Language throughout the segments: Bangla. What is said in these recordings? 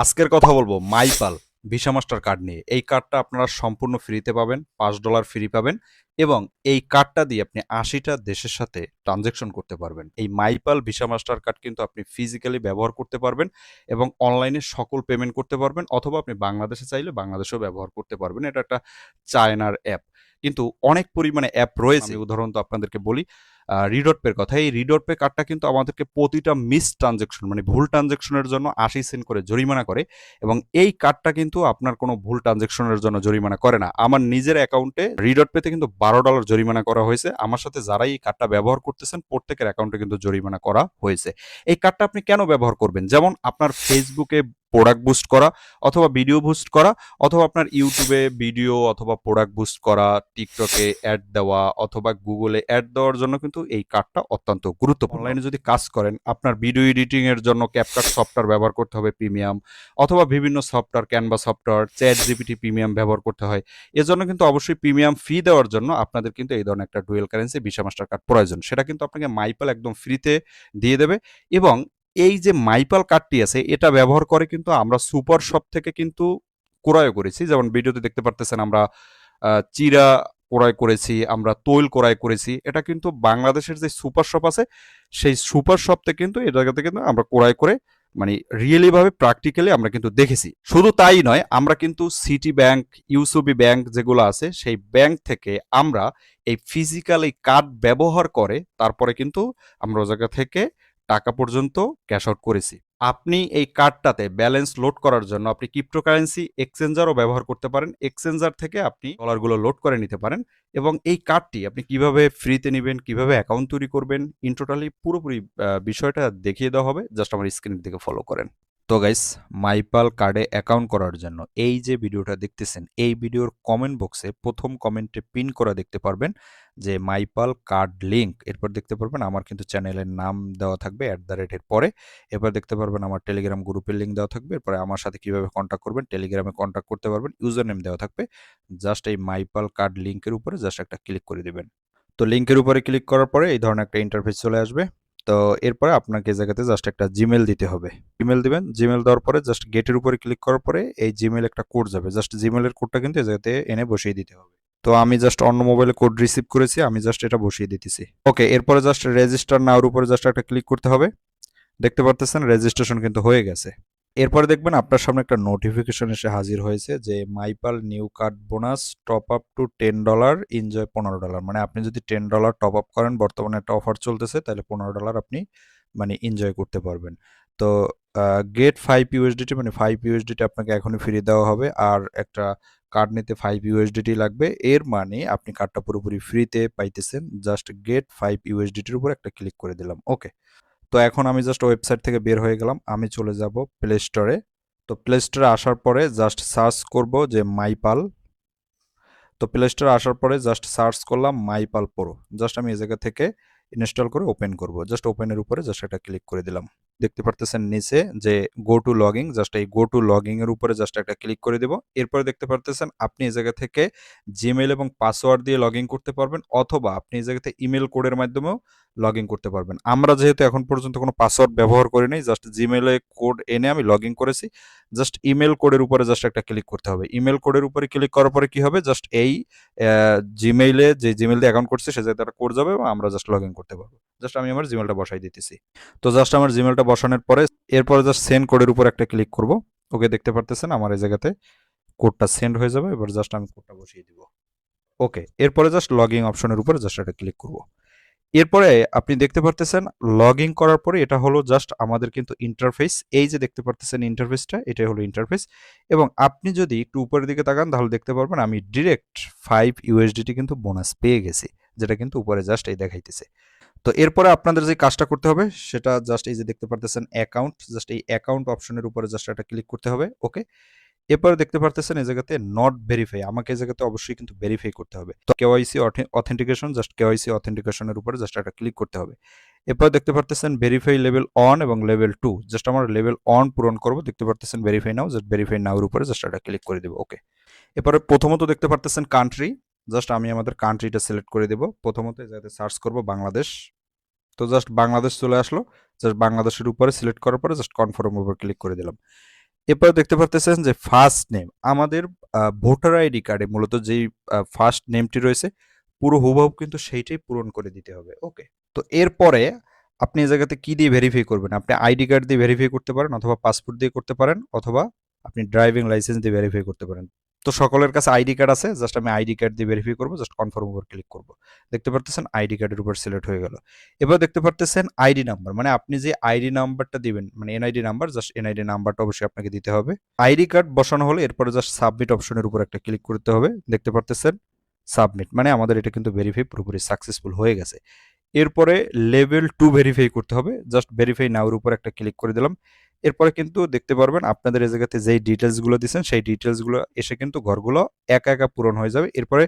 আজকের কথা বলবো মাইপাল ভিসা মাস্টার কার্ড নিয়ে। এই কার্ডটা আপনারা সম্পূর্ণ ফ্রিতে পাবেন, $5 ফ্রি পাবেন এবং এই কার্ডটা দিয়ে আপনি 80টা দেশের সাথে ট্রানজ্যাকশন করতে পারবেন। এই মাইপাল ভিসা মাস্টার কার্ড কিন্তু আপনি ফিজিক্যালি ব্যবহার করতে পারবেন এবং অনলাইনে সকল পেমেন্ট করতে পারবেন, অথবা আপনি বাংলাদেশে চাইলে বাংলাদেশেও ব্যবহার করতে পারবেন। এটা একটা চায়নার অ্যাপ, কিন্তু অনেক পরিমাণে অ্যাপ রয়েছে। আমি উদাহরণ তো আপনাদেরকে বলি, রিডট পের কথা। এই রিডট পে কার্ডটা কিন্তু আমাদেরকে প্রতিটা মিস ট্রানজ্যাকশন, মানে ভুল ট্রানজ্যাকশনের জন্য 80 সেন্ট করে জরিমানা করে, এবং এই কার্ডটা কিন্তু আপনার কোনো ভুল ট্রানজ্যাকশনের জন্য জরিমানা করে না। আমার নিজের অ্যাকাউন্টে রিডট পেতে কিন্তু $12 জরিমানা করা হয়েছে। আমার সাথে যারাই এই কার্ডটা ব্যবহার করতেছেন প্রত্যেকের অ্যাকাউন্টে কিন্তু জরিমানা করা হয়েছে। এই কার্ডটা আপনি কেন ব্যবহার করবেন? যেমন আপনার ফেসবুকে প্রোডাক্ট বুস্ট করা, অথবা ভিডিও বুস্ট করা, অথবা আপনার ইউটিউবে ভিডিও অথবা প্রোডাক্ট বুস্ট করা, টিকটকে অ্যাড দেওয়া, অথবা গুগলে অ্যাড দেওয়ার জন্য কিন্তু এই কার্ডটা অত্যন্ত গুরুত্বপূর্ণ। অনলাইনে যদি কাজ করেন, আপনার ভিডিও এডিটিং এর জন্য ক্যাপকাট সফটওয়্যার ব্যবহার করতে হবে প্রিমিয়াম, অথবা বিভিন্ন software, Canva software, chat GPT premium ব্যবহার করতে হয়। এজন্য কিন্তু অবশ্যই প্রিমিয়াম ফি দেওয়ার জন্য আপনাদের কিন্তু এই ধরনের একটা dual currency visa master card প্রয়োজন। সেটা কিন্তু আপনাকে মাইপাল একদম ফ্রিতে দিয়ে দেবে। এবং এই যে মাইপাল কার্ডটি আছে, এটা ব্যবহার করে কিন্তু আমরা সুপার শপ থেকে কিন্তু ক্রয় করেছি। যেমন ভিডিওতে দেখতে পারতেছেন আমরা চিরা ক্রয় করেছি, আমরা তৈল ক্রয় করেছি। এটা কিন্তু বাংলাদেশের যে সুপার শপ আছে, সেই সুপার শপ থেকে কিন্তু এই জায়গাতে কিন্তু আমরা ক্রয় করে, মানে রিয়েলি ভাবে প্র্যাকটিক্যালি আমরা কিন্তু দেখেছি। শুধু তাই নয়, আমরা কিন্তু সিটি ব্যাংক, ইউসিবি ব্যাংক যেগুলো আছে, সেই ব্যাংক থেকে আমরা এই ফিজিক্যাল এই কার্ড ব্যবহার করে তারপরে কিন্তু আমরা ওই জায়গা থেকে টাকা পর্যন্ত ক্যাশ আউট করেছি। আপনি এই কার্ডটাতে ব্যালেন্স লোড করার জন্য আপনি ক্রিপ্টোকারেন্সি এক্সচেঞ্জারও ব্যবহার করতে পারেন। এক্সচেঞ্জার থেকে আপনি ডলারগুলো লোড করে নিতে পারেন। এবং এই কার্ডটি আপনি কিভাবে ফ্রিতে নেবেন, কিভাবে অ্যাকাউন্ট তৈরি করবেন, ইন টোটালি পুরোপুরি বিষয়টা দেখিয়ে দেওয়া হবে। জাস্ট আমার স্ক্রিনের দিকে ফলো করেন। তো গাইস, মাইপাল কার্ডে অ্যাকাউন্ট করার জন্য এই যে ভিডিওটা দেখতেছেন, এই ভিডিওর কমেন্ট বক্সে প্রথম কমেন্টে পিন করা দেখতে পারবেন যে মাইপাল কার্ড লিঙ্ক। এরপর দেখতে পারবেন আমার কিন্তু চ্যানেলের নাম দেওয়া থাকবে @এর পরে। এরপর দেখতে পারবেন আমার টেলিগ্রাম গ্রুপের লিঙ্ক দেওয়া থাকবে। এরপরে আমার সাথে কিভাবে কন্ট্যাক্ট করবেন, টেলিগ্রামে কন্ট্যাক্ট করতে পারবেন, ইউজার নেম দেওয়া থাকবে। জাস্ট এই মাইপাল কার্ড লিঙ্কের উপরে জাস্ট একটা ক্লিক করে দিবেন। তো লিঙ্কের উপরে ক্লিক করার পরে এই ধরনের একটা ইন্টারফেস চলে আসবে। তো এরপরে আপনাকে এই জায়গাতে জাস্ট একটা জিমেল দিতে হবে। জিমেল দিবেন। জিমেল দেওয়ার পরে জাস্ট গেটের উপরে ক্লিক করার পরে এই জিমেল একটা কোড যাবে। জাস্ট জিমেলের কোডটা কিন্তু এই জায়গাতে এনে বসিয়ে দিতে হবে। তো আমি জাস্ট অন্য মোবাইলে কোড রিসিভ করেছি, আমি জাস্ট এটা বসিয়ে দিতেছি। ওকে, এরপরে জাস্ট রেজিস্টার নাওর উপরে জাস্ট একটা ক্লিক করতে হবে। দেখতে পারতেছেন রেজিস্ট্রেশন কিন্তু হয়ে গেছে। এরপরে দেখবেন আপনার সামনে একটা নোটিফিকেশন এসে হাজির হয়েছে যে MyPal new card bonus top up to $10, enjoy $15। মানে আপনি যদি $10 টপ আপ করেন, বর্তমানে একটা অফার চলতেছে, তাহলে $15 আপনি মানে এনজয় করতে পারবেন। তো গেট 5 USDT, মানে 5 USDT আপনাকে এখনই ফ্রি দেওয়া হবে। আর একটা কার্ড নিতে 5 USDT লাগবে। এর মানে আপনি কার্ডটা পুরোপুরি ফ্রিতে পাইতেছেন। জাস্ট গেট 5 USDTর উপর একটা ক্লিক করে দিলাম। ওকে, তো এখন আমি জাস্ট ওয়েবসাইট থেকে বের হয়ে গেলাম। আমি চলে যাব প্লে স্টোরে। তো প্লে স্টোরে আসার পরে জাস্ট সার্চ করব যে মাইপাল। তো প্লে স্টোরে আসার পরে জাস্ট সার্চ করলাম মাইপাল প্রো। জাস্ট আমি এই জায়গা থেকে ইনস্টল করে ওপেন করব। জাস্ট ওপেনের উপরে জাস্ট এটা ক্লিক করে দিলাম। দেখতে পারতেছেন নিচে যে গো টু লগইন, জাস্ট এই গো টু লগইন এর উপরে জাস্ট একটা ক্লিক করে দেব। এরপরে দেখতে পারতেছেন আপনি এই জায়গা থেকে জিমেইল এবং পাসওয়ার্ড দিয়ে লগইন করতে পারবেন, অথবা আপনি এই জায়গাতে ইমেল কোডের মাধ্যমেও লগইন করতে পারবেন। আমরা যেহেতু এখন পর্যন্ত কোনো পাসওয়ার্ড ব্যবহার করি নাই, জাস্ট জিমেইলে কোড এনে আমি লগইন করেছি। জাস্ট ইমেল কোডের উপরে জাস্ট একটা ক্লিক করতে হবে। ইমেল কোডের উপরে ক্লিক করার পরে কি হবে, জাস্ট এই জিমেইলে যে জিমেইল দিয়ে অ্যাকাউন্ট করছে সে জায়গাতে একটা কোড যাবে এবং আমরা জাস্ট লগ ইন করতে পারবো। জাস্ট আমি আমার জিমেলটা বসাই দিতেছি। তো জাস্ট আমার জিমেলটা বসানোর পরে এরপরে জাস্ট সেন্ড কোডের উপর একটা ক্লিক করব। ওকে, দেখতে পারতেছেন আমার এই জায়গাতে কোডটা সেন্ড হয়ে যাবে। এবার জাস্ট আমি কোডটা বসিয়ে দিব। ওকে, এরপরে জাস্ট লগ ইন অপশনের উপরে জাস্ট একটা ক্লিক করব। এরপরে আপনি দেখতে পারতেছেন লগ ইন করার পরে এটা হলো জাস্ট আমাদের কিন্তু ইন্টারফেস। এই যে দেখতে পারতেছেন ইন্টারফেসটা, এটাই হলো ইন্টারফেস। এবং আপনি যদি একটু উপরের দিকে তাকান তাহলে দেখতে পারবেন আমি ডিরেক্ট 5 USDT কিন্তু বোনাস পেয়ে গেছি, যেটা কিন্তু উপরে জাস্ট এই দেখাইতেছে। তো এরপরে আপনাদের যে কাজটা করতে হবে সেটা জাস্ট এই যে দেখতে পারতেছেন অ্যাকাউন্ট, জাস্ট এই অ্যাকাউন্ট অপশনের উপরে জাস্ট একটা ক্লিক করতে হবে। ওকে, এরপরে দেখতে পারতেছেন এই জায়গাতে নট ভেরিফাই, আমাকে এই জায়গাতে অবশ্যই কিন্তু ভেরিফাই করতে হবে। তো কেওয়াইসি অথেন্টিকেশন, জাস্ট কেওয়াইসি অথেন্টিকেশনের উপরে জাস্ট একটা ক্লিক করতে হবে। এরপর দেখতে পারতেছেন ভেরিফাই লেভেল 1 এবং লেভেল 2, জাস্ট আমার লেভেল 1 পূরণ করব। দেখতে পারতেছেন ভেরিফাই নাও, জাস্ট ভেরিফাই নাও এর উপরে জাস্ট একটা ক্লিক করে দেব। ওকে, এরপরে প্রথমত দেখতে পারতেছেন কান্ট্রি, জাস্ট আমি আমাদের কান্ট্রিটা সিলেক্ট করে দেব। প্রথমত এই জায়গাতে সার্চ করব বাংলাদেশ। তো জাস্ট বাংলাদেশ চলে আসলো। জাস্ট বাংলাদেশের উপরে সিলেক্ট করার পরে জাস্ট কনফার্ম উপর ক্লিক করে দিলাম। এরপরে দেখতে পারতেছেন যে ফার্স্ট নেম আমাদের ভোটার আইডি কার্ডে মূলত যেই ফার্স্ট নেমটি রয়েছে পুরো হুবহু কিন্তু সেইটাই পূরণ করে দিতে হবে। ওকে, তো এরপরে আপনি এই জায়গাতে কি দিয়ে ভেরিফাই করবেন? আপনি আইডি কার্ড দিয়ে ভেরিফাই করতে পারেন, অথবা পাসপোর্ট দিয়ে করতে পারেন, অথবা আপনি ড্রাইভিং লাইসেন্স দিয়ে ভেরিফাই করতে পারেন। তো সকলের কাছে আইডি কার্ড আছে, জাস্ট আমি আইডি কার্ড দিয়ে ভেরিফাই করবো, জাস্ট কনফার্ম উপর ক্লিক করব। দেখতে পারতেছেন আইডি কার্ডের উপর সিলেক্ট হয়ে গেল। এবার দেখতে পারতেছেন আইডি নাম্বার, মানে আপনি যে আইডি নাম্বারটা দিবেন, মানে এনআইডি নাম্বার, জাস্ট এনআইডি নাম্বারটা অবশ্যই আপনাকে দিতে হবে। আইডি কার্ড বসানো হলে এরপরে জাস্ট সাবমিট অপশনের উপর একটা ক্লিক করতে হবে। দেখতে পারতেছেন সাবমিট, মানে আমাদের এটা কিন্তু ভেরিফাই পুরোপুরি সাকসেসফুল হয়ে গেছে। এরপরে লেভেল 2 ভেরিফাই করতে হবে, জাস্ট ভেরিফাই নাওর উপর একটা ক্লিক করে দিলাম। এরপরে কিন্তু দেখতে পারবেন আপনাদের এই জায়গাতে যেই ডিটেলসগুলো দিচ্ছেন সেই ডিটেলসগুলো এসে কিন্তু ঘরগুলো একা একা পূরণ হয়ে যাবে। এরপরে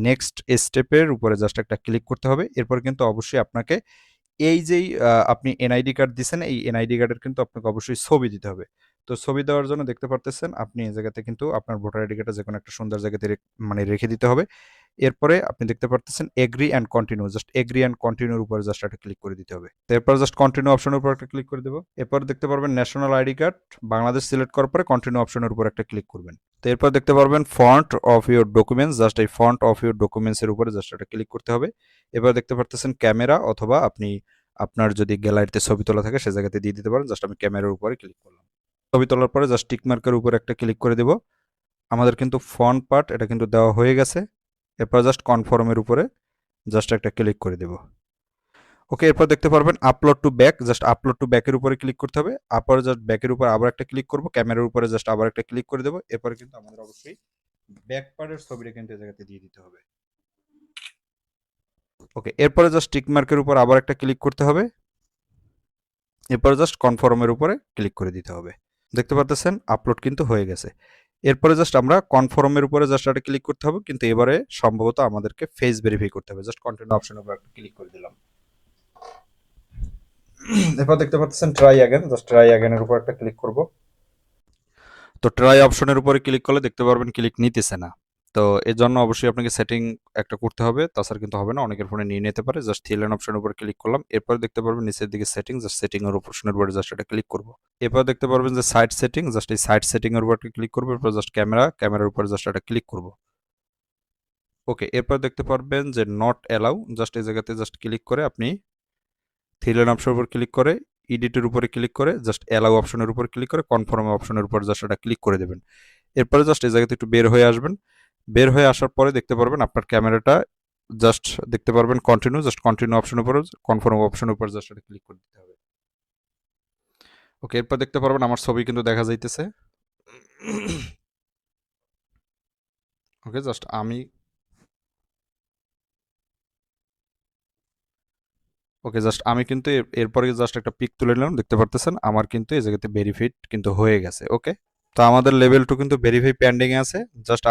নেক্সট স্টেপের উপরে জাস্ট একটা ক্লিক করতে হবে। এরপর কিন্তু অবশ্যই আপনাকে এই যেই আপনি এনআইডি কার্ড দিছেন, এই এনআইডি কার্ডের কিন্তু আপনাকে অবশ্যই ছবি দিতে হবে। তো ছবি দেওয়ার জন্য দেখতে পারতেছেন আপনি এই জায়গাতে কিন্তু আপনার ভোটার আইডি কার্ডটা যেকোনো একটা সুন্দর জায়গাতে মানে রেখে দিতে হবে। এরপরে আপনি দেখতে পারতেছেন agree and continue, just agree and কন্টিনিউর উপরে জাস্ট একটা ক্লিক করে দিতে হবে। তো এরপর জাস্ট কন্টিনিউ অপশনের উপর একটা ক্লিক করে দেবো। এরপর দেখতে পারবেন national ID card Bangladesh select করার পরে কন্টিনিউ অপশনের উপর একটা ক্লিক করবেন। তো এরপর দেখতে পারবেন font of your documents, just এই ফন্ট অফ ইউর ডকুমেন্টস এর উপরে জাস্ট একটা ক্লিক করতে হবে। এবার দেখতে পারতেছেন ক্যামেরা, অথবা আপনি আপনার যদি গ্যালারিতে ছবি তোলা থাকে সে জায়গাতে দিয়ে দিতে পারেন। জাস্ট আমি ক্যামেরার উপরে ক্লিক করলাম। ছবি তোলার পরে জাস্ট টিক মার্কের উপর একটা ক্লিক করে দেব। আমাদের কিন্তু ফন্ট পার্ট এটা কিন্তু দেওয়া হয়ে গেছে। এরপর জাস্ট কনফার্মের উপরে জাস্ট একটা ক্লিক করে দেব। ওকে, এরপর দেখতে পারবেন upload to back, just upload to ব্যাকের উপরে ক্লিক করতে হবে। আপর জাস্ট ব্যাকের উপর আবার একটা ক্লিক করব, ক্যামেরার উপরে জাস্ট আবার একটা ক্লিক করে দেবো। এরপরে কিন্তু আমাদের অবশ্যই ব্যাক পার্টের ছবিটা কিন্তু এই জায়গাতে দিয়ে দিতে হবে। ওকে, এরপরে জাস্ট টিক মার্কের উপর আবার একটা ক্লিক করতে হবে। এরপরে জাস্ট কনফার্মের উপরে ক্লিক করে দিতে হবে। দেখতে পাচ্ছেন আপলোড কিন্তু হয়ে গেছে। এরপরে জাস্ট আমরা কনফার্মের উপরে জাস্ট একটা ক্লিক করতে হবে, কিন্তু এবারে সম্ভবত আমাদেরকে ফেস ভেরিফাই করতে হবে। জাস্ট কন্টিনিউ অপশনের উপর একটা ক্লিক করে দিলাম। এরপর দেখতে পাচ্ছেন ট্রাই অ্যাগেন, জাস্ট ট্রাই অ্যাগেনের উপর একটা ক্লিক করব। তো ট্রাই অপশনের উপরে ক্লিক করলে দেখতে পারবেন ক্লিক নিতেছে না। তো এর জন্য অবশ্যই আপনাকে সেটিং একটা করতে হবে, তাছাড়া কিন্তু হবে না, অনেকের ফোনে নিয়ে নিতে পারে। জাস্ট থ্রি লাইন অপশনের উপর ক্লিক করলাম। এরপর দেখতে পারবেন নিচের দিকে সেটিং, জাস্ট সেটিং এর অপশনের উপরে জাস্ট এটা ক্লিক করব। এরপর দেখতে পারবেন যে সাইড সেটিং, জাস্ট এই সাইড সেটিং এর উপর ক্লিক করব। এরপর জাস্ট ক্যামেরার উপর জাস্ট এটা ক্লিক করব। ওকে, এরপর দেখতে পারবেন যে নট অ্যালাউ, জাস্ট এই জায়গাতে জাস্ট ক্লিক করে আপনি থ্রি লাইন অপশনের উপর ক্লিক করে এডিটের উপরে ক্লিক করে জাস্ট অ্যালাউ অপশনের উপর ক্লিক করে কনফার্ম অপশনের উপর জাস্ট এটা ক্লিক করে দেবেন। এরপরে জাস্ট এই জায়গাতে একটু বের হয়ে আসবেন। বের হয়ে আসার পরে দেখতে পারবেন আপনার ক্যামেরাটা জাস্ট দেখতে পারবেন কন্টিনিউ, জাস্ট কন্টিনিউ অপশনের উপর কনফার্ম অপশনের উপর জাস্ট এটা ক্লিক করে দিতে হবে। ওকে, এরপর দেখতে পারবেন আমার ছবি কিন্তু দেখা যাইতেছে। ওকে, জাস্ট আমি কিন্তু এরপরে জাস্ট একটা পিক তুলে নিলাম। দেখতে পারতেছেন আমার কিন্তু এই জায়গাতে ভেরিফাইড কিন্তু হয়ে গেছে। ওকে, তো আমাদের লেভেল 2 কিন্তু ভেরিফাই পেন্ডিং এ আছে। জাস্ট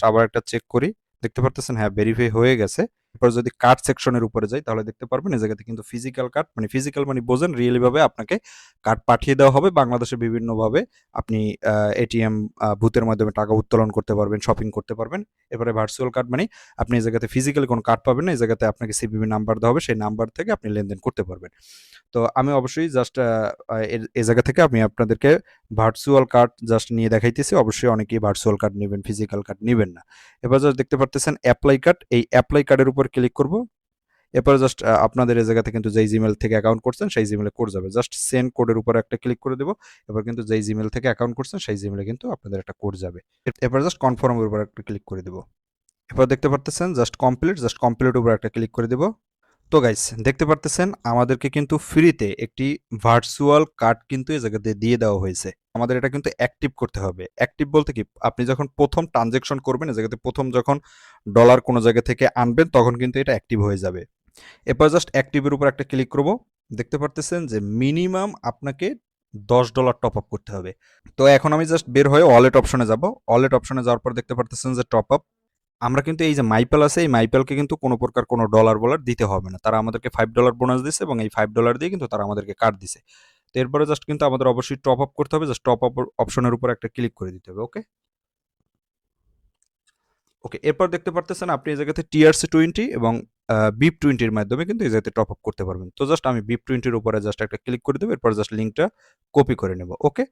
আবার একটা চেক করি। দেখতে পারতেছেন হ্যাঁ ভেরিফাই হয়ে গেছে। এরপর যদি কার্ড সেকশনের উপরে যাই তাহলে দেখতে পারবেন এই জায়গাতে কিন্তু ফিজিক্যাল কার্ড, মানে ফিজিক্যাল মানে বোঝেন, রিয়েলি ভাবে আপনাকে কার্ড পাঠিয়ে দেওয়া হবে। বাংলাদেশের বিভিন্ন ভাবে আপনি এটিএম বুথের মাধ্যমে টাকা উত্তোলন করতে পারবেন, শপিং করতে পারবেন। এরপরে ভার্চুয়াল কার্ড মানে আপনি এই জায়গাতে ফিজিক্যালি কোনো কার্ড পাবেন না, এই জায়গাতে আপনাকে সিভিভি নাম্বার দেওয়া হবে, সেই নাম্বার থেকে আপনি লেনদেন করতে পারবেন। তো আমি অবশ্যই জাস্ট এই জায়গা থেকে আমি আপনাদেরকে ভার্চুয়াল কার্ড জাস্ট নিয়ে দেখাইতেছি। অবশ্যই অনেকেই ভার্চুয়াল কার্ড নেবেন, ফিজিক্যাল কার্ড নেবেন না। এবার জাস্ট দেখতে পারতেছেন অ্যাপ্লাই কার্ড, এই অ্যাপ্লাই কার্ডের উপর ক্লিক করব। এরপর জাস্ট আপনাদের এই জায়গা থেকে কিন্তু যেই জিমেল থেকে অ্যাকাউন্ট করছেন সেই জিমেলে কোড যাবে। জাস্ট সেন্ড কোডের উপর একটা ক্লিক করে দেবো। এবার কিন্তু যেই জিমেল থেকে অ্যাকাউন্ট করছেন সেই জিমেলে কিন্তু আপনাদের একটা কোড যাবে। এরপর জাস্ট কনফার্মের উপর একটা ক্লিক করে দেবো। এরপর দেখতে পারতেছেন জাস্ট কমপ্লিট উপর একটা ক্লিক করে দেবো। তো গাইস দেখতে পারতেছেন আমাদেরকে কিন্তু ফ্রিতে একটি ভার্চুয়াল কার্ড কিন্তু এই জায়গাতে দিয়ে দেওয়া হয়েছে। আমাদের এটা কিন্তু অ্যাক্টিভ করতে হবে। অ্যাক্টিভ বলতে কি, আপনি যখন প্রথম ট্রানজেকশন করবেন এই জায়গাতে প্রথম যখন ডলার কোনো জায়গা থেকে আনবেন তখন কিন্তু এটা অ্যাক্টিভ হয়ে যাবে। এরপর জাস্ট অ্যাক্টিভের উপর একটা ক্লিক করব। দেখতে পারতেছেন যে মিনিমাম আপনাকে $10 টপ আপ করতে হবে। তো এখন আমি জাস্ট বের হয়ে ওয়ালেট অপশনে যাব। ওয়ালেট অপশনে যাওয়ার পর দেখতে পারতেছেন যে টপ আপ। আমরা কিন্তু এই যে মাইপেল আছে, এই মাইপেলকে কিন্তু কোনো প্রকার কোনো ডলার বলার দিতে হবে না। তারা আমাদেরকে $5 বোনাস দিছে এবং এই $5 দিয়ে কিন্তু তারা আমাদেরকে কার্ড দিছে। তো এরপরে জাস্ট কিন্তু আমাদের অবশ্যই টপ আপ করতে হবে। জাস্ট টপ আপ অপশনের উপর একটা ক্লিক করে দিতে হবে। ওকে, ওকে, এরপর দেখতে পারতেছেন আপনি এই জায়গাতে TRC20 এবং BIP20 এর মাধ্যমে কিন্তু এই জায়গাতে টপ আপ করতে পারবেন। তো জাস্ট আমি BIP20 এর উপরে জাস্ট একটা ক্লিক করে দেবো। এরপর জাস্ট লিঙ্কটা কপি করে নেব। ওকে,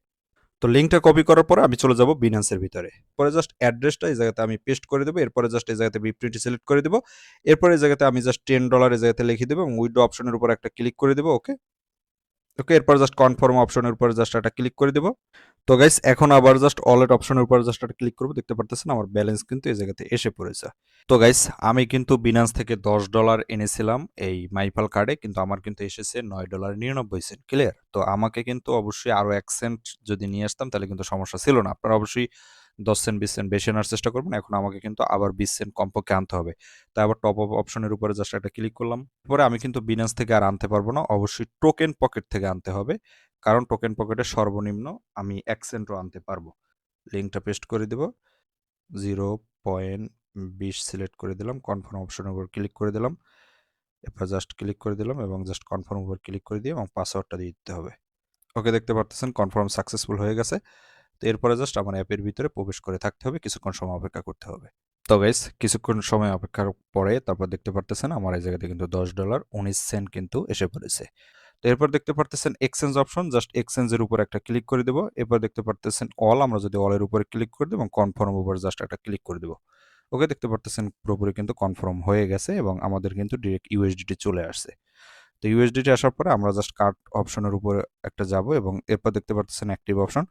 তো লিঙ্কটা কপি করার পরে আমি চলে যাব বিনান্সের ভিতরে। পরে জাস্ট অ্যাড্রেসটা এই জায়গাতে আমি পেস্ট করে দেবো। এরপরে জাস্ট এই জায়গাতে বিপ্রিটি সিলেক্ট করে দেবো। এরপরে এই জায়গাতে আমি জাস্ট $10 এই জায়গাতে লিখে দেবো এবং উইথড্র অপশনের উপর একটা ক্লিক করে দেবো। ওকে, ওকে, এরপর জাস্ট কনফার্ম অপশনের উপর জাস্ট একটা ক্লিক করে দেবো। তো গাইস এখন আবার জাস্ট ওয়ালেট অপশনের উপর জাস্ট একটা ক্লিক করবো। দেখতে পারতেছেন আমার ব্যালেন্স কিন্তু এই জায়গাতে এসে পড়েছে। তো গাইস আমি কিন্তু বিনান্স থেকে $10 এনেছিলাম এই মাইপাল কার্ডে, কিন্তু আমার কিন্তু এসেছে $9.99। ক্লিয়ার? তো আমাকে কিন্তু অবশ্যই আরো 1 সেন্ট যদি নিয়ে আসতাম তাহলে কিন্তু সমস্যা ছিল না। আপনারা অবশ্যই 10 সেন্ট 20 সেন্ট বেশি আনার চেষ্টা করবেন। এখন আমাকে কিন্তু আবার 20 সেন্ট কমপক্ষে আনতে হবে। তাই আবার টপ আপ অপশনের উপরে জাস্ট একটা ক্লিক করলাম। পরে আমি কিন্তু বিনান্স থেকে আর আনতে পারবো না, অবশ্যই টোকেন পকেট থেকে আনতে হবে, কারণ টোকেন পকেটে সর্বনিম্ন আমি 1 সেন্টও আনতে পারবো। লিঙ্কটা পেস্ট করে দেব। 0.20 সিলেক্ট করে দিলাম, কনফার্ম অপশনের উপর ক্লিক করে দিলাম। এরপর জাস্ট ক্লিক করে দিলাম এবং জাস্ট কনফার্ম উপর ক্লিক করে দিয়ে এবং পাসওয়ার্ডটা দিয়ে দিতে হবে। ওকে, দেখতে পারতেছেন কনফার্ম সাকসেসফুল হয়ে গেছে। তো এরপরে জাস্ট আমার অ্যাপের ভিতরে প্রবেশ করে থাকতে হবে, কিছুক্ষণ সময় অপেক্ষা করতে হবে। তো গাইস কিছুক্ষণ সময় অপেক্ষার পরে তারপর দেখতে পারতেছেন আমার এই জায়গাতে কিন্তু $10.19 কিন্তু এসে পড়েছে। তো এরপর দেখতে পারতেছেন এক্সচেঞ্জ অপশন, জাস্ট এক্সচেঞ্জের উপর একটা ক্লিক করে দেবো। এরপর দেখতে পারতেছেন অল, আমরা যদি অলের উপরে ক্লিক করে দেবো এবং কনফার্ম উপর জাস্ট একটা ক্লিক করে দেবো। ওকে, দেখতে পারতেছেন পুরোপুরি কিন্তু কনফার্ম হয়ে গেছে এবং আমাদের কিন্তু ডিরেক্ট ইউএসডিটি চলে আসছে। তো ইউএসডিটি আসার পরে আমরা জাস্ট কার্ড অপশনের উপরে একটা যাব এবং এরপর দেখতে পারতেছেন অ্যাক্টিভ অপশন,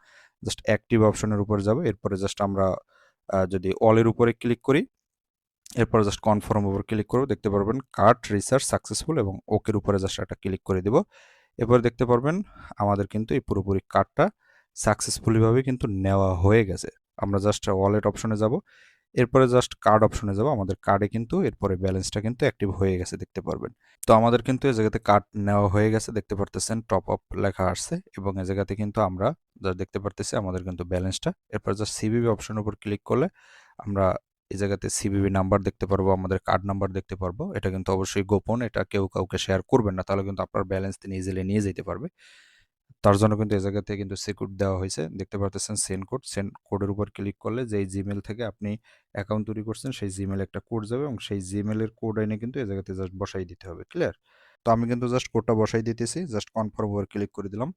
জাস্ট অ্যাক্টিভ অপশনের উপর যাব। এরপরে জাস্ট আমরা যদি অলের উপরে ক্লিক করি, এরপর জাস্ট কনফার্ম উপর ক্লিক করব, দেখতে পারবেন কার্ড রিসার্চ সাকসেসফুল এবং ওকের উপরে জাস্ট একটা ক্লিক করে দেব। এরপর দেখতে পারবেন আমাদের কিন্তু এই পুরোপুরি কার্ডটা সাকসেসফুলিভাবে কিন্তু নেওয়া হয়ে গেছে। আমরা জাস্ট ওয়ালেট অপশনে যাব, এরপরে জাস্ট কার্ড অপশনে যাব। আমাদের কার্ডে কিন্তু এরপরে ব্যালেন্সটা কিন্তু অ্যাক্টিভ হয়ে গেছে, দেখতে পারবেন। তো আমাদের কিন্তু এই জায়গাতে কার্ড নেওয়া হয়ে গেছে, দেখতে পারতেছেন টপ আপ লেখা আসছে এবং এই জায়গাতে কিন্তু আমরা যা দেখতে পারতেছি আমাদের কিন্তু ব্যালেন্সটা। এরপর জাস্ট সিবিবি অপশনের উপর ক্লিক করলে আমরা এই জায়গাতে সিবিবি নাম্বার দেখতে পারবো, আমাদের কার্ড নাম্বার দেখতে পারবো। এটা কিন্তু অবশ্যই গোপন, এটা কেউ কাউকে শেয়ার করবেন না, তাহলে কিন্তু আপনার ব্যালেন্স তিনি ইজিলি নিয়ে যেতে পারবে। তার জন্য কিন্তু এই জায়গাতে কিন্তু সিকিউর দেওয়া হয়েছে, দেখতে পারতেছেন সেন্ড কোডের উপর ক্লিক করলে যেই জিমেল থেকে আপনি অ্যাকাউন্ট তৈরি করছেন সেই জিমেলে একটা কোড যাবে এবং সেই জিমেলের কোড এনে কিন্তু এই জায়গাতে জাস্ট বসাই দিতে হবে। ক্লিয়ার? তো আমি কিন্তু জাস্ট কোডটা বসাই দিতেছি, জাস্ট কনফার্ম উপর ক্লিক করে দিলাম।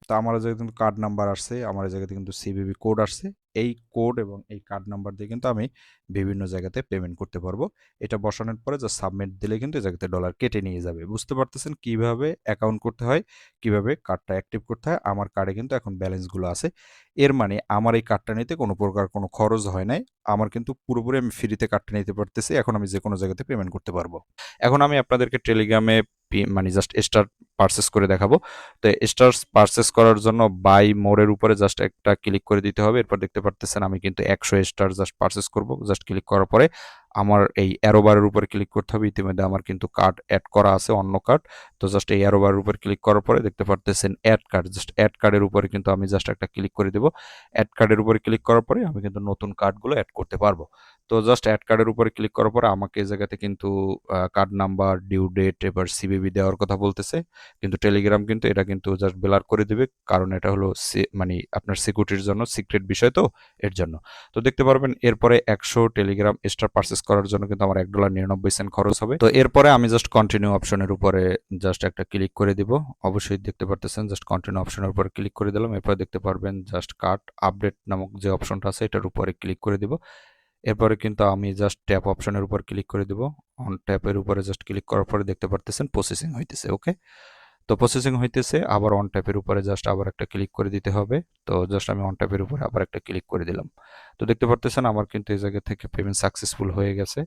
তো আমার এই জায়গায় কিন্তু কার্ড নাম্বার আসছে, আমার এই জায়গাতে কিন্তু সিভিভি কোড আসছে। এই কোড এবং এই কার্ড নাম্বার দিয়ে কিন্তু আমি বিভিন্ন জায়গাতে পেমেন্ট করতে পারবো। এটা বসানোর পরে জাস্ট সাবমিট দিলে কিন্তু এই জায়গাতে ডলার কেটে নিয়ে যাবে। বুঝতে পারতেছেন কিভাবে অ্যাকাউন্ট করতে হয়, কিভাবে কার্ডটা অ্যাক্টিভ করতে হয়। আমার কার্ডে কিন্তু এখন ব্যালেন্সগুলো আছে। এর মানে আমার এই কার্ডটা নিতে কোনো প্রকার কোনো খরচ হয় নাই। আমার কিন্তু পুরোপুরি আমি ফ্রিতে কার্ডটা নিতে পারতেছি। এখন আমি যে কোনো জায়গাতে পেমেন্ট করতে পারবো। এখন আমি আপনাদেরকে টেলিগ্রামে মানে জাস্ট স্টার পারচেস করে দেখাবো। তো স্টার্স পারচেস করার জন্য বাই মোরের উপরে জাস্ট একটা ক্লিক করে দিতে হবে। এরপর দেখতে পারতেছেন আমি কিন্তু 100 স্টার জাস্ট পারচেস করব। জাস্ট ক্লিক করার পরে আমার এই অ্যারো বারের উপরে ক্লিক করতে হবে। ইতিমধ্যে আমার কিন্তু কার্ড অ্যাড করা আছে, অন্য কার্ড। তো জাস্ট এই অ্যারো বারের উপর ক্লিক করার পরে দেখতে পারতেছেন অ্যাড কার্ড, জাস্ট অ্যাড কার্ডের উপরে কিন্তু আমি জাস্ট একটা ক্লিক করে দেবো। অ্যাড কার্ডের উপরে ক্লিক করার পরে আমি কিন্তু নতুন কার্ডগুলো অ্যাড করতে পারবো। তো জাস্ট অ্যাড কার্ডের উপরে ক্লিক করার পরে আমাকে এই জায়গাতে কিন্তু কার্ড নাম্বার, ডিউ ডেট, এবার সিভিভি দেওয়ার কথা বলতেছে, কিন্তু টেলিগ্রাম কিন্তু এটা কিন্তু জাস্ট ব্লার করে দিবে, কারণ এটা হলো মানে আপনার সিকিউরিটির জন্য সিক্রেট বিষয়, তো এর জন্য। তো দেখতে পারবেন এরপরে 100 টেলিগ্রাম স্টার পারচেস করার জন্য কিন্তু আমার $1.99 খরচ হবে। তো এরপরে আমি জাস্ট কন্টিনিউ অপশনের উপরে জাস্ট একটা ক্লিক করে দিব। অবশ্যই দেখতে পারতেছেন জাস্ট কন্টিনিউ অপশনের উপরে ক্লিক করে দিলাম। এরপরে দেখতে পারবেন জাস্ট কার্ড আপডেট নামক যে অপশনটা আছে এটার উপরে ক্লিক করে দিব। এরপরে কিন্তু আমি জাস্ট ট্যাপ অপশনের উপর ক্লিক করে দিব। অন ট্যাপের উপরে জাস্ট ক্লিক করার পরে দেখতে পারতেছেন প্রসেসিং হইতেছে। ওকে, তো প্রসেসিং হইতেছে, আবার অন ট্যাপের উপরে জাস্ট আবার একটা ক্লিক করে দিতে হবে। তো জাস্ট আমি অন ট্যাপের উপরে আবার একটা ক্লিক করে দিলাম। তো দেখতে পারতেছেন আমার কিন্তু এই জায়গা থেকে পেমেন্ট সাকসেসফুল হয়ে গেছে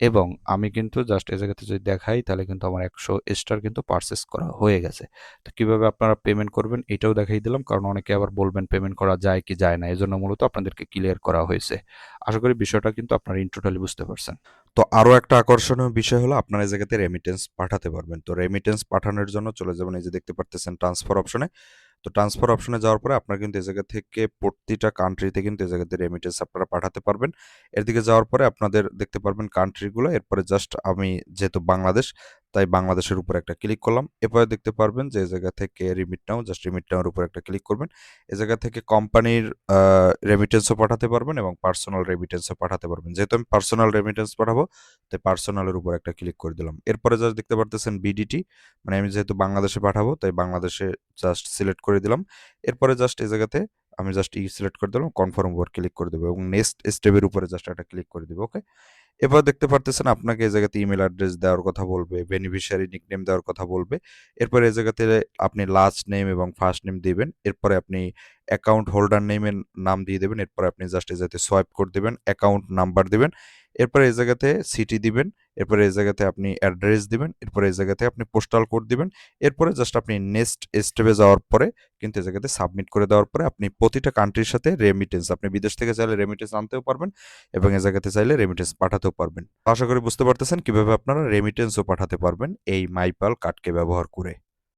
এবং আমি কিন্তু জাস্ট এই জায়গাতে যদি দেখাই তাহলে কিন্তু আমার 100 স্টার কিন্তু পারচেস করা হয়ে গেছে। তো কিভাবে আপনারা পেমেন্ট করবেন এটাও দেখাই দিলাম, কারণ অনেকে আবার বলবেন পেমেন্ট করা যায় কি যায় না, এজন্য মূলত আপনাদেরকে ক্লিয়ার করা হয়েছে। আশা করি বিষয়টা কিন্তু আপনারা ইন টোটালি বুঝতে পারছেন। তো আরো একটা আকর্ষণীয় বিষয় হলো আপনারা এই জায়গাতে রেমিটেন্স পাঠাতে পারবেন। তো রেমিটেন্স পাঠানোর জন্য চলে যাবেন এই যে দেখতে পারতেছেন ট্রান্সফার অপশনে। তো ট্রান্সফার অপশনে যাওয়ার পরে আপনারা কিন্তু এই জায়গা থেকে প্রতিটা কান্ট্রিতে কিন্তু এই জায়গাতে রেমিটেন্স আপনারা পাঠাতে পারবেন। এর দিকে যাওয়ার পরে আপনাদের দেখতে পারবেন কান্ট্রিগুলো। এরপরে জাস্ট আমি যেহেতু বাংলাদেশ, তাই বাংলাদেশের উপর একটা ক্লিক করলাম। এরপরে দেখতে পারবেন যে এই জায়গা থেকে রিমিট নাও, জাস্ট রিমিট নাওর উপর একটা ক্লিক করবেন। এই জায়গা থেকে কোম্পানির রেমিটেন্সও পাঠাতে পারবেন এবং পার্সোনাল রেমিটেন্সও পাঠাতে পারবেন। যেহেতু আমি পার্সোনাল রেমিটেন্স পাঠাবো তাই পার্সোনালের উপর একটা ক্লিক করে দিলাম। এরপরে জাস্ট দেখতে পারতেছেন বিডিটি, মানে আমি যেহেতু বাংলাদেশে পাঠাবো তাই বাংলাদেশে জাস্ট সিলেক্ট করে দিলাম। এরপরে জাস্ট এই জায়গাতে আমি জাস্ট সিলেক্ট করে দিলাম, কনফার্ম উপর ক্লিক করে দেবো এবং নেক্সট স্টেপের উপরে জাস্ট একটা ক্লিক করে দেবো। ওকে, এবার দেখতে পারতেছেন আপনাকে এই জায়গাতে ইমেল অ্যাড্রেস দেওয়ার কথা বলবে, বেনিফিশিয়ারি নিকনেম দেওয়ার কথা বলবে। এরপরে এই জায়গাতে আপনি লাস্ট নেম এবং ফার্স্ট নেম দিবেন। এরপরে আপনি অ্যাকাউন্ট হোল্ডার নেমের নাম দিয়ে দেবেন। এরপরে আপনি জাস্ট এই জায়গাতে সোয়াইপ করে দিবেন, অ্যাকাউন্ট নাম্বার দিবেন। এরপরে এই জায়গাতে সিটি দিবেন। এরপরে এই জায়গাতে আপনি অ্যাড্রেস দিবেন। এরপরে এই জায়গাতে আপনি পোস্টাল কোড দিবেন। এরপরে জাস্ট আপনি নেক্সট স্টেপে যাওয়ার পরে কিন্তু এই জায়গাতে সাবমিট করে দেওয়ার পরে আপনি প্রতিটা কান্ট্রির সাথে রেমিটেন্স, আপনি বিদেশ থেকে চাইলে রেমিটেন্স আনতেও পারবেন এবং এই জায়গাতে চাইলে রেমিটেন্স পাঠাতেও পারবেন। আশা করি বুঝতে পারতেছেন কিভাবে আপনারা রেমিটেন্সও পাঠাতে পারবেন এই মাইপাল কার্ডকে ব্যবহার করে।